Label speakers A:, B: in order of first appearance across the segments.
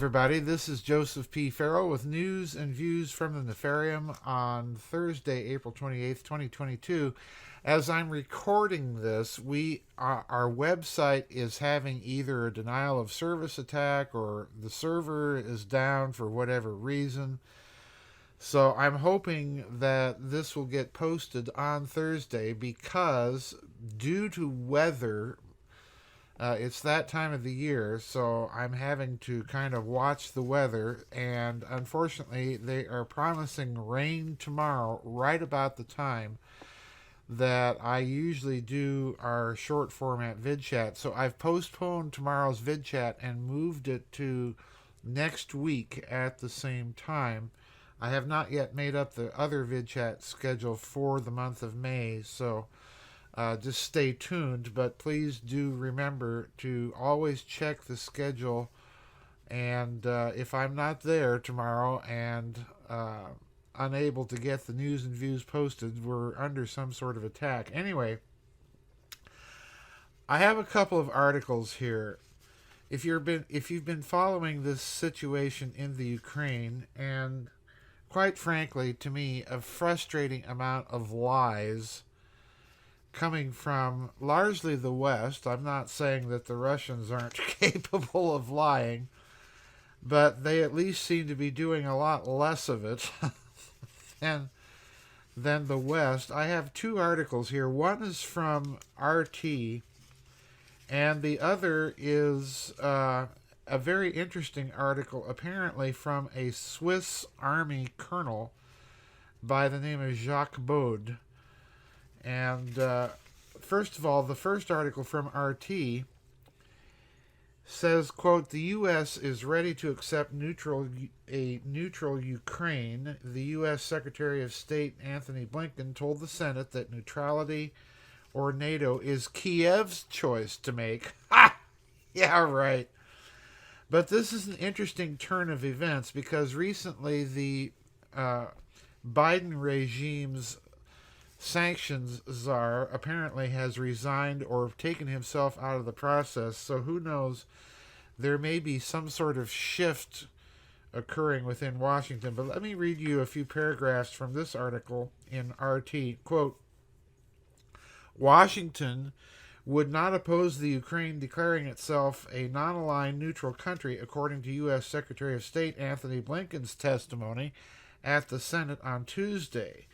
A: everybody. This is Joseph P. Farrell with news and views from the Nefarium on Thursday, April 28th, 2022. As I'm recording this, our website is having either a denial of service attack or the server is down for whatever reason. So I'm hoping that this will get posted on Thursday because due to weather, it's that time of the year, so I'm having to kind of watch the weather, and unfortunately, they are promising rain tomorrow, right about the time that I usually do our short format vid chat. So I've postponed tomorrow's vid chat and moved it to next week at the same time. I have not yet made up the other vid chat schedule for the month of May, so just stay tuned, but please do remember to always check the schedule. And if I'm not there tomorrow and unable to get the news and views posted, we're under some sort of attack. Anyway, I have a couple of articles here. If you've been following this situation in the Ukraine, and quite frankly, to me, a frustrating amount of lies coming from largely the West. I'm not saying that the Russians aren't capable of lying, but they at least seem to be doing a lot less of it than the West. I have two articles here. One is from RT, and the other is a very interesting article, apparently from a Swiss Army colonel by the name of Jacques Baud. And first of all, the first article from RT says, quote, the U.S. is ready to accept a neutral Ukraine. The U.S. Secretary of State Anthony Blinken told the Senate that neutrality or NATO is Kiev's choice to make. Ha! Yeah, right. But this is an interesting turn of events because recently the Biden regime's sanctions czar apparently has resigned or taken himself out of the process, so who knows, there may be some sort of shift occurring within Washington. But let me read you a few paragraphs from this article in RT. Quote, Washington would not oppose the Ukraine declaring itself a non-aligned neutral country, according to U.S. Secretary of State Anthony Blinken's testimony at the Senate on Tuesday.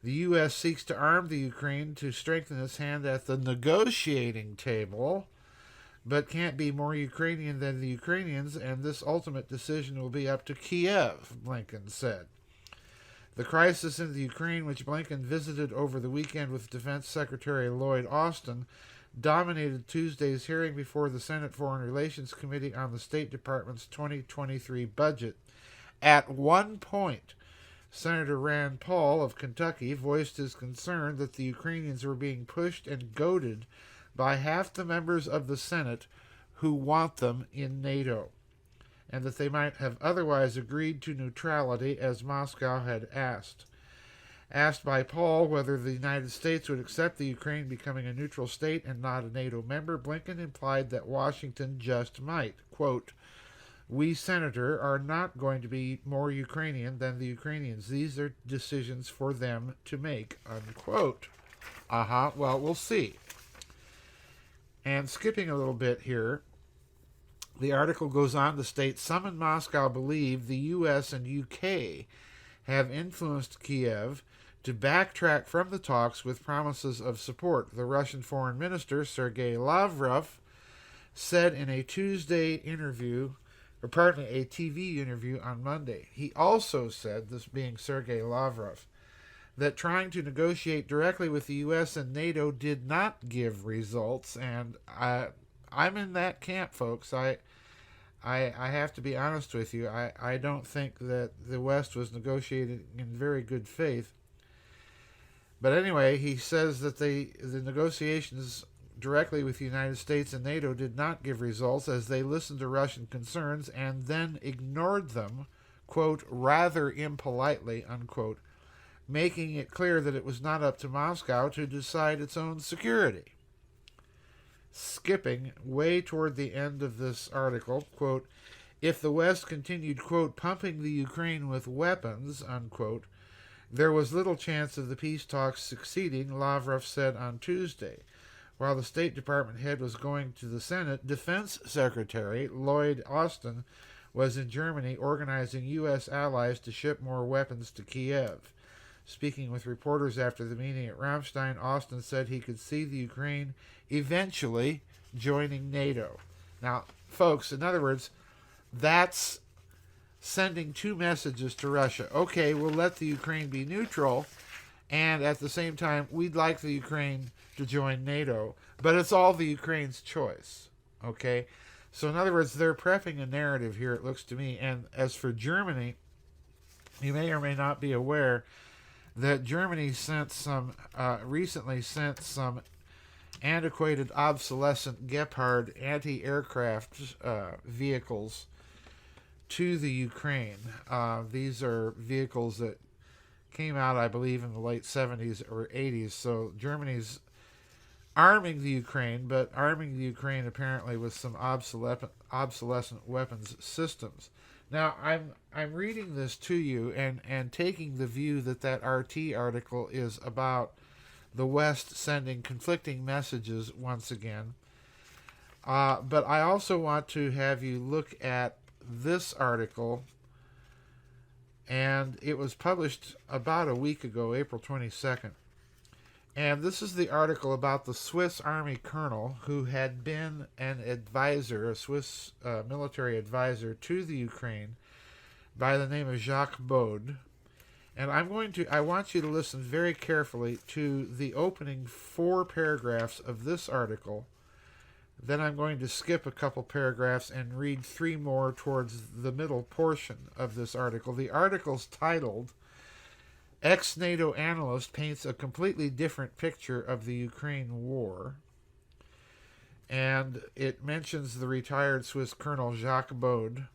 A: The U.S. seeks to arm the Ukraine to strengthen its hand at the negotiating table, but can't be more Ukrainian than the Ukrainians, and this ultimate decision will be up to Kiev, Blinken said. The crisis in the Ukraine, which Blinken visited over the weekend with Defense Secretary Lloyd Austin, dominated Tuesday's hearing before the Senate Foreign Relations Committee on the State Department's 2023 budget. At one point, Senator Rand Paul of Kentucky voiced his concern that the Ukrainians were being pushed and goaded by half the members of the Senate who want them in NATO, and that they might have otherwise agreed to neutrality as Moscow had asked. Asked by Paul whether the United States would accept the Ukraine becoming a neutral state and not a NATO member, Blinken implied that Washington just might. Quote, we, Senator, are not going to be more Ukrainian than the Ukrainians. These are decisions for them to make, unquote. Well, we'll see. And skipping a little bit here, the article goes on to state, some in Moscow believe the U.S. and U.K. have influenced Kiev to backtrack from the talks with promises of support. The Russian Foreign Minister, Sergei Lavrov, said in a TV interview on Monday. He also said, this being Sergei Lavrov, that trying to negotiate directly with the U.S. and NATO did not give results, and I'm in that camp, folks. I have to be honest with you. I don't think that the West was negotiating in very good faith. But anyway, he says that the negotiations directly with the United States and NATO did not give results as they listened to Russian concerns and then ignored them, quote, rather impolitely, unquote, making it clear that it was not up to Moscow to decide its own security. Skipping way toward the end of this article, quote, If the West continued, quote, pumping the Ukraine with weapons, unquote, there was little chance of the peace talks succeeding, Lavrov said on Tuesday. While the State Department head was going to the Senate, Defense Secretary Lloyd Austin was in Germany organizing U.S. allies to ship more weapons to Kiev. Speaking with reporters after the meeting at Ramstein, Austin said he could see the Ukraine eventually joining NATO. Now, folks, in other words, that's sending two messages to Russia. Okay, we'll let the Ukraine be neutral, and at the same time, we'd like the Ukraine to join NATO, but it's all the Ukraine's choice. Okay? So, in other words, they're prepping a narrative here, it looks to me. And as for Germany, you may or may not be aware that Germany recently sent some antiquated, obsolescent Gepard anti-aircraft vehicles to the Ukraine. These are vehicles that came out, I believe, in the late 70s or 80s. So Germany's arming the Ukraine, but arming the Ukraine apparently with some obsolescent weapons systems. Now, I'm reading this to you and taking the view that RT article is about the West sending conflicting messages once again. But I also want to have you look at this article, and it was published about a week ago, April 22nd. And this is the article about the Swiss Army colonel who had been an advisor, a Swiss military advisor to the Ukraine by the name of Jacques Baude. And I want you to listen very carefully to the opening 4 paragraphs of this article. Then I'm going to skip a couple paragraphs and read 3 more towards the middle portion of this article. The article's titled, Ex-NATO Analyst Paints a Completely Different Picture of the Ukraine War. And it mentions the retired Swiss Colonel Jacques Baude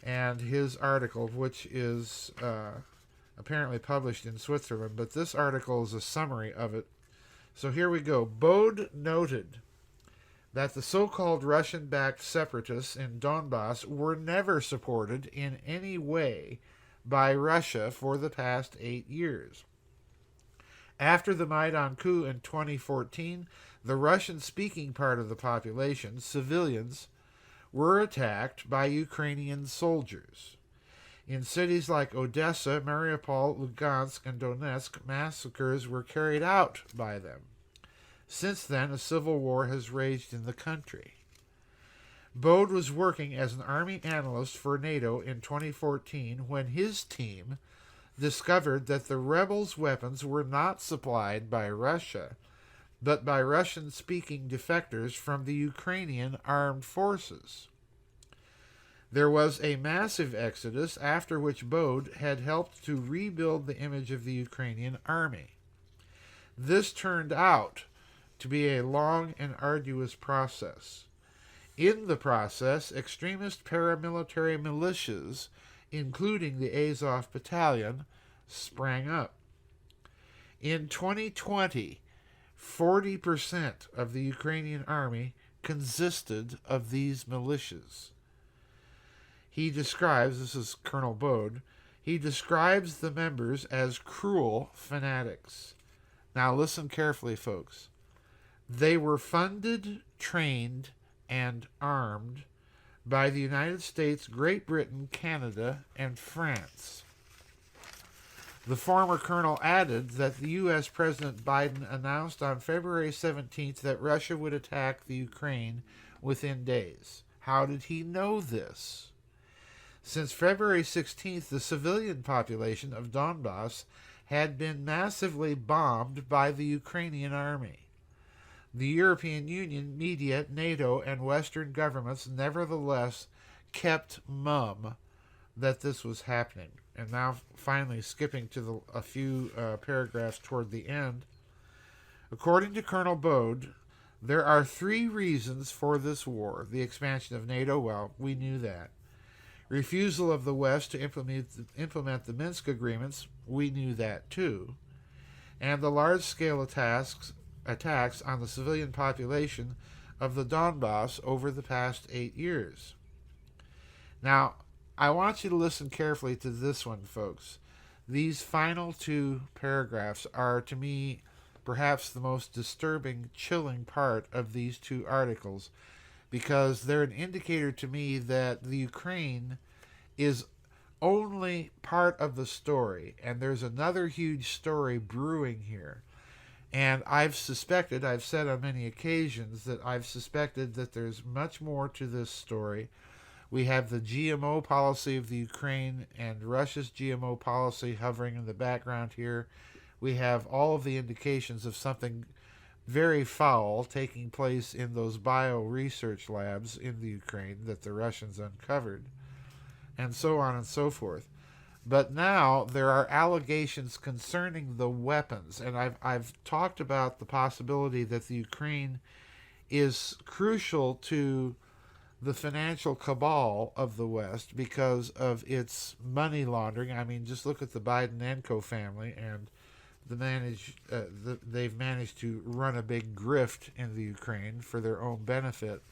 A: and his article, which is apparently published in Switzerland. But this article is a summary of it. So here we go. Baude noted that the so-called Russian-backed separatists in Donbass were never supported in any way by Russia for the past 8 years. After the Maidan coup in 2014, the Russian-speaking part of the population, civilians, were attacked by Ukrainian soldiers. In cities like Odessa, Mariupol, Lugansk, and Donetsk, massacres were carried out by them. Since then, a civil war has raged in the country. Baude was working as an army analyst for NATO in 2014 when his team discovered that the rebels' weapons were not supplied by Russia, but by Russian-speaking defectors from the Ukrainian armed forces. There was a massive exodus, after which Baude had helped to rebuild the image of the Ukrainian army. This turned out to be a long and arduous process. In the process, extremist paramilitary militias, including the Azov Battalion, sprang up. In 2020, 40% of the Ukrainian army consisted of these militias. He describes, this is Colonel Baude, he describes the members as cruel fanatics. Now listen carefully, folks. They were funded, trained, and armed by the United States, Great Britain, Canada, and France. The former colonel added that the U.S. President Biden announced on February 17th that Russia would attack the Ukraine within days. How did he know this? Since February 16th, the civilian population of Donbass had been massively bombed by the Ukrainian army. The European Union, media, NATO, and Western governments nevertheless kept mum that this was happening. And now finally skipping to a few paragraphs toward the end. According to Colonel Baude, there are 3 reasons for this war. The expansion of NATO, well, we knew that. Refusal of the West to implement the Minsk agreements, we knew that too. And the large-scale attacks on the civilian population of the Donbass over the past 8 years. Now, I want you to listen carefully to this one, folks. These final two paragraphs are, to me, perhaps the most disturbing, chilling part of these two articles, because they're an indicator to me that the Ukraine is only part of the story, and there's another huge story brewing here. And I've said on many occasions that I've suspected that there's much more to this story. We have the GMO policy of the Ukraine and Russia's GMO policy hovering in the background here. We have all of the indications of something very foul taking place in those bio research labs in the Ukraine that the Russians uncovered, and so on and so forth. But now there are allegations concerning the weapons, and I've talked about the possibility that the Ukraine is crucial to the financial cabal of the West because of its money laundering. I mean, just look at the Biden and Co family, and they've managed to run a big grift in the Ukraine for their own benefit.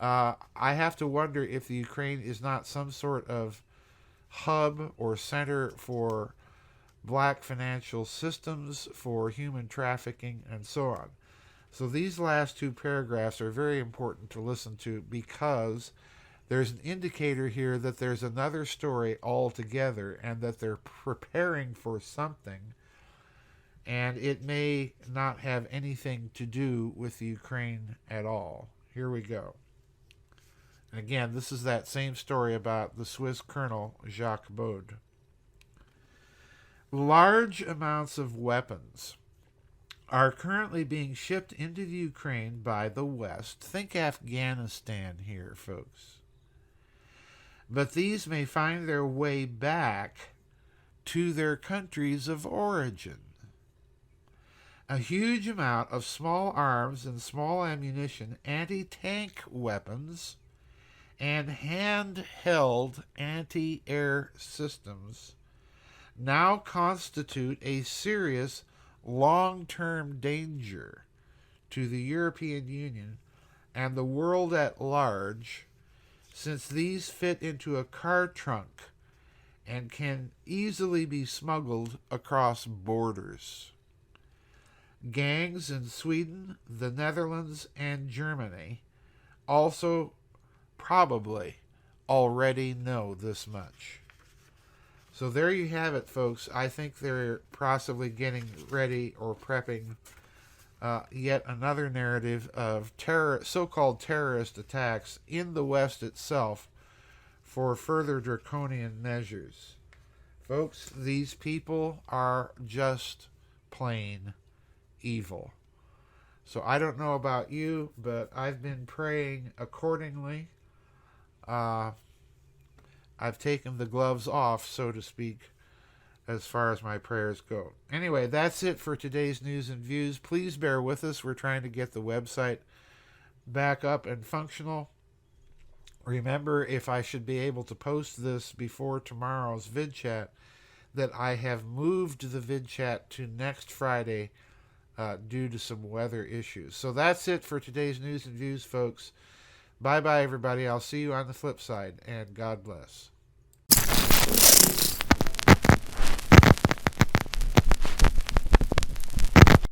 A: I have to wonder if the Ukraine is not some sort of hub or center for black financial systems, for human trafficking, and so on. So these last two paragraphs are very important to listen to because there's an indicator here that there's another story altogether and that they're preparing for something, and it may not have anything to do with the Ukraine at all. Here we go. And again, this is that same story about the Swiss colonel Jacques Baud. Large amounts of weapons are currently being shipped into the Ukraine by the West. Think Afghanistan here, folks. But these may find their way back to their countries of origin. A huge amount of small arms and small ammunition, anti-tank weapons, and handheld anti-air systems now constitute a serious long-term danger to the European Union and the world at large, since these fit into a car trunk and can easily be smuggled across borders. Gangs in Sweden, the Netherlands, and Germany also probably already know this much. So there you have it, folks. I think they're possibly getting ready or prepping yet another narrative of so-called terrorist attacks in the West itself for further draconian measures. Folks, these people are just plain evil. So I don't know about you, but I've been praying accordingly. I've taken the gloves off, so to speak, as far as my prayers go. Anyway, that's it for today's news and views. Please bear with us. We're trying to get the website back up and functional. Remember, if I should be able to post this before tomorrow's VidChat, that I have moved the VidChat to next Friday due to some weather issues. So that's it for today's news and views, folks. Bye-bye, everybody. I'll see you on the flip side, and God bless.